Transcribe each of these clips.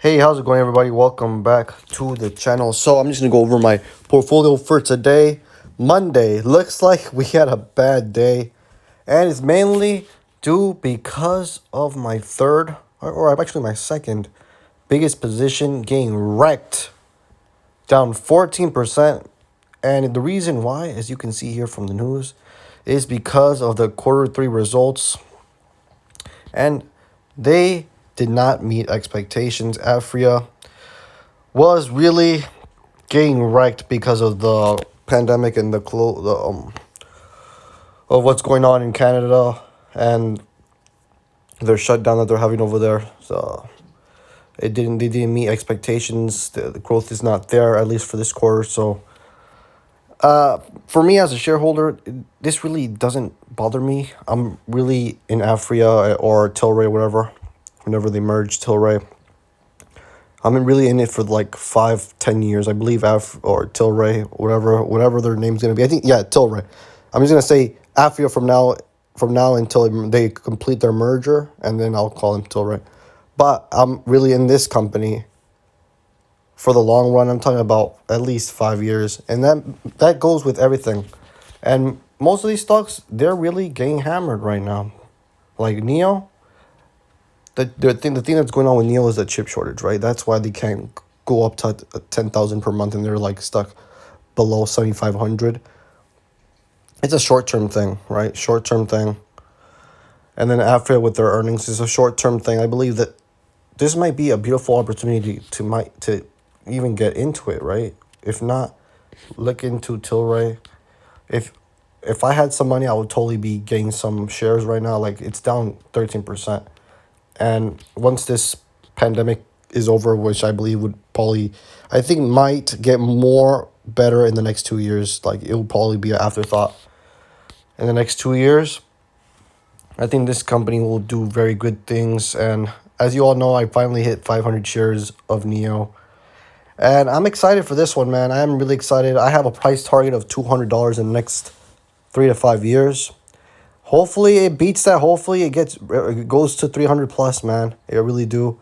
Hey, how's it going, everybody? Welcome back to the channel. So I'm just gonna go over my portfolio for today, Monday. Looks like we had a bad day, and it's mainly due because of my third, or actually my second, biggest position getting wrecked, down 14%. And the reason why, as you can see here from the news, is because of the quarter three results, and they did not meet expectations. Aphria was really getting wrecked because of the pandemic and of what's going on in Canada and their shutdown that they're having over there. So they didn't meet expectations. The growth is not there, at least for this quarter. So for me as a shareholder, this really doesn't bother me. I'm really in Aphria or Tilray, whatever. Whenever they merge Tilray, I'm really in it for like 5, 10 years. I believe or Tilray, whatever their name's gonna be. I think Tilray. I'm just gonna say Aphria from now until they complete their merger, and then I'll call them Tilray. But I'm really in this company for the long run. I'm talking about at least 5 years, and that goes with everything. And most of these stocks, they're really getting hammered right now. Like Neo, the thing that's going on with Neo is the chip shortage, right? That's why they can't go up to 10,000 per month, and they're like stuck below 7,500. It's a short term thing, right? Short term thing. And then after with their earnings is a short term thing. I believe that this might be a beautiful opportunity to even get into it, right? If not, look into Tilray. If if I had some money, I would totally be getting some shares right now. Like it's down 13%. And once this pandemic is over, which I believe would probably, I think might get more better in the next 2 years. Like it will probably be an afterthought in the next 2 years. I think this company will do very good things. And as you all know, I finally hit 500 shares of Neo. And I'm excited for this one, man. I am really excited. I have a price target of $200 in the next 3 to 5 years. Hopefully it beats that. Hopefully it goes to 300 plus, man. I really do.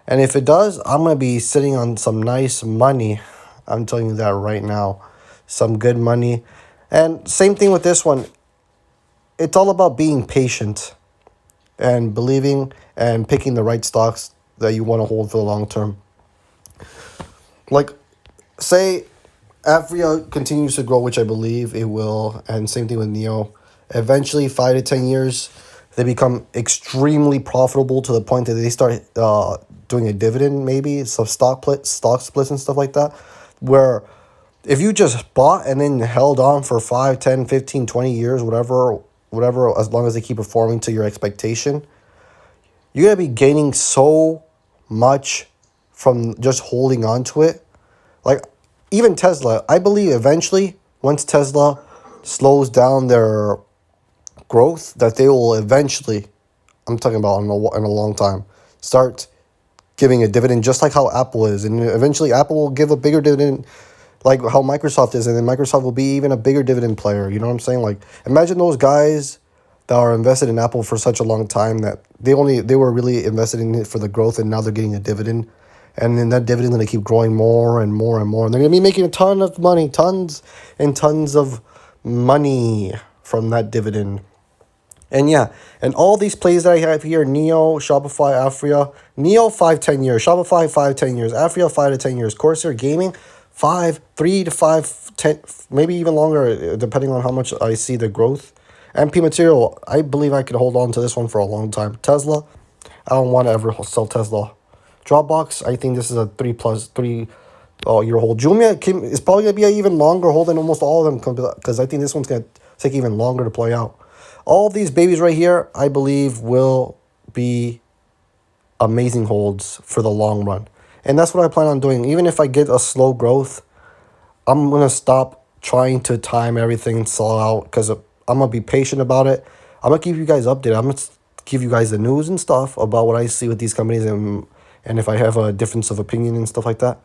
And if it does, I'm going to be sitting on some nice money. I'm telling you that right now. Some good money. And same thing with this one. It's all about being patient and believing and picking the right stocks that you want to hold for the long term. Like, say Aphria continues to grow, which I believe it will, and same thing with Neo. Eventually, 5 to 10 years, they become extremely profitable to the point that they start doing a dividend, maybe some stock splits and stuff like that. Where if you just bought and then held on for 5, 10, 15, 20 years, whatever, as long as they keep performing to your expectation, you're gonna be gaining so much from just holding on to it. Like even Tesla, I believe eventually once Tesla slows down their growth, that they will eventually, I'm talking about in a long time, start giving a dividend just like how Apple is, and eventually Apple will give a bigger dividend like how Microsoft is, and then Microsoft will be even a bigger dividend player. You know what I'm saying? Like imagine those guys that are invested in Apple for such a long time that they were really invested in it for the growth, and now they're getting a dividend. And then that dividend going to keep growing more and more and more. And they're going to be making a ton of money, tons and tons of money from that dividend. And yeah, and all these plays that I have here, Neo, Shopify, Aphria, Neo 5-10 years, Shopify 5-10 years, Aphria 5 to 10 years, Corsair Gaming 3 to 5, 10, maybe even longer, depending on how much I see the growth. MP Material, I believe I could hold on to this one for a long time. Tesla, I don't want to ever sell Tesla. Dropbox, I think this is a 3+3 year hold. Jumia is probably going to be an even longer hold than almost all of them, because I think this one's going to take even longer to play out. All these babies right here, I believe, will be amazing holds for the long run. And that's what I plan on doing. Even if I get a slow growth, I'm going to stop trying to time everything and sell out, because I'm going to be patient about it. I'm going to keep you guys updated. I'm going to give you guys the news and stuff about what I see with these companies, and if I have a difference of opinion and stuff like that.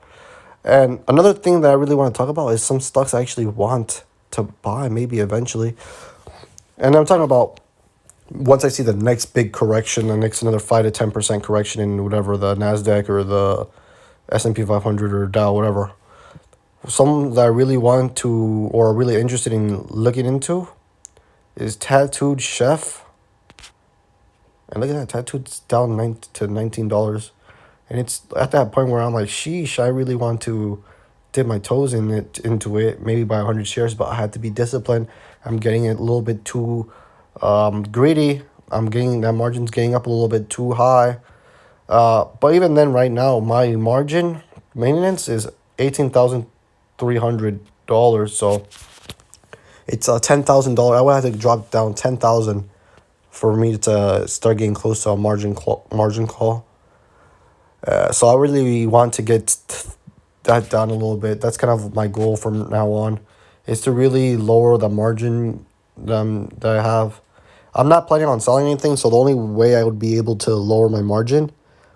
And another thing that I really want to talk about is some stocks I actually want to buy maybe eventually. And I'm talking about once I see the next big correction, the next another 5 to 10% correction in whatever the Nasdaq or the S&P 500 or Dow, whatever. Some that I really want to or really interested in looking into is Tattooed Chef. And look at that, Tattooed's down to $19. And it's at that point where I'm like, sheesh, I really want to dip my toes into it, maybe buy 100 shares, but I had to be disciplined. I'm getting it a little bit too greedy. I'm getting that margin's getting up a little bit too high. But even then, right now, my margin maintenance is $18,300. So it's a $10,000. I would have to drop down 10,000 for me to start getting close to a margin call. So I really want to get that down a little bit. That's kind of my goal from now on, is to really lower the margin that I have. I'm not planning on selling anything, so the only way I would be able to lower my margin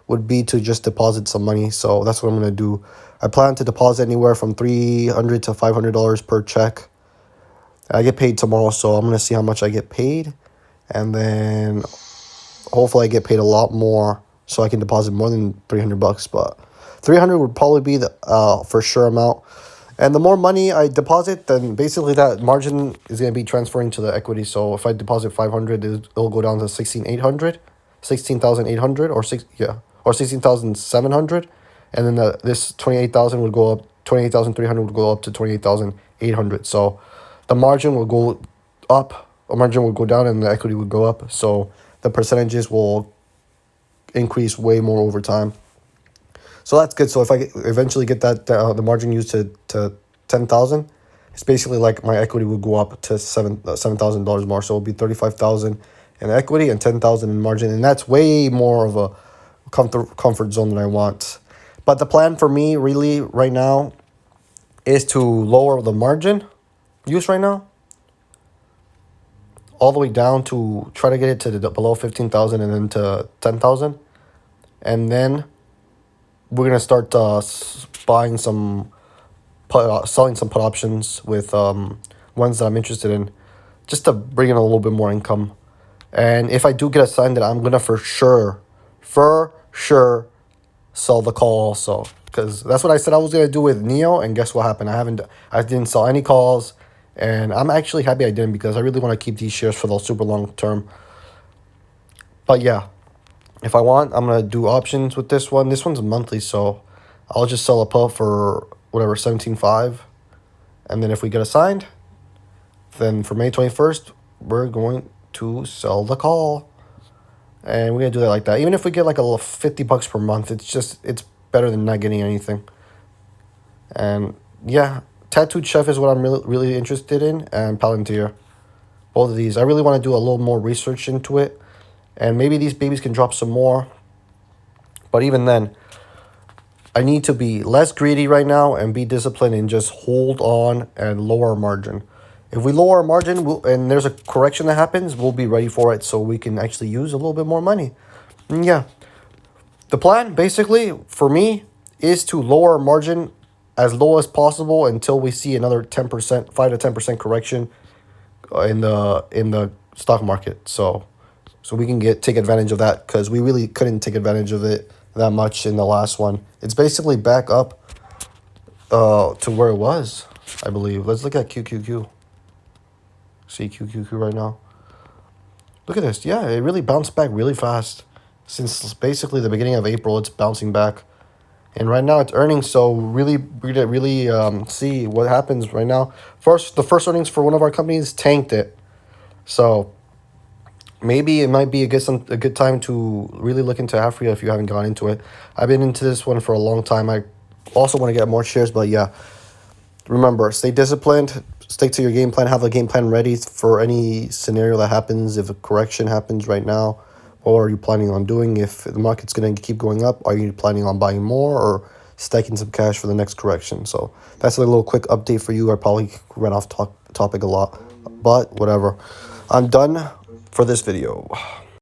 would be to just deposit some money. So that's what I'm going to do. I plan to deposit anywhere from $300 to $500 per check. I get paid tomorrow, so I'm going to see how much I get paid. And then hopefully I get paid a lot more so I can deposit more than $300. But 300 would probably be the for sure amount. And the more money I deposit, then basically that margin is going to be transferring to the equity. So if I deposit 500, it'll go down to 16,800 or 16,700, and then this 28,000 would go up. 28,300 would go up to 28,800. So the margin will go up, or margin will go down, and the equity would go up. So the percentages will increase way more over time. So that's good. So if I eventually get that the margin used to 10,000, it's basically like my equity would go up to $7,000 more. So it'll be 35,000 in equity and 10,000 in margin, and that's way more of a comfort zone than I want. But the plan for me really right now is to lower the margin use right now all the way down to try to get it to below 15,000 and then to 10,000, and then we're gonna start buying some selling some put options with ones that I'm interested in, just to bring in a little bit more income. And if I do get assigned, then I'm gonna for sure sell the call also, because that's what I said I was gonna do with Neo, and guess what happened? I didn't sell any calls, and I'm actually happy I didn't, because I really want to keep these shares for the super long term. But yeah, if I want, I'm gonna do options with this one. This one's monthly, so I'll just sell a put for whatever 17.5, and then if we get assigned, then for May 21st, we're going to sell the call. And we're going to do that like that. Even if we get like a little $50 per month, it's better than not getting anything. And yeah, Tattooed Chef is what I'm really interested in, and Palantir. Both of these. I really want to do a little more research into it. And maybe these babies can drop some more. But even then, I need to be less greedy right now and be disciplined and just hold on and lower our margin. If we lower our margin and there's a correction that happens, we'll be ready for it, so we can actually use a little bit more money. And yeah, the plan basically for me is to lower our margin as low as possible until we see another 10%, 5 to 10% correction in the stock market. So we can take advantage of that, because we really couldn't take advantage of it that much in the last one. It's basically back up to where it was, I believe. Let's look at QQQ. See QQQ right now. Look at this. Yeah, it really bounced back really fast. Since basically the beginning of April, it's bouncing back. And right now it's earnings, so we're gonna really see what happens right now. The first earnings for one of our companies tanked it. So maybe it might be a good time to really look into Aphria if you haven't gone into it. I've been into this one for a long time. I also want to get more shares, but yeah. Remember, stay disciplined, stick to your game plan, have a game plan ready for any scenario that happens. If a correction happens right now, what are you planning on doing? If the market's going to keep going up, are you planning on buying more or stacking some cash for the next correction? So that's a little quick update for you. I probably ran off topic a lot, but whatever. I'm done for this video.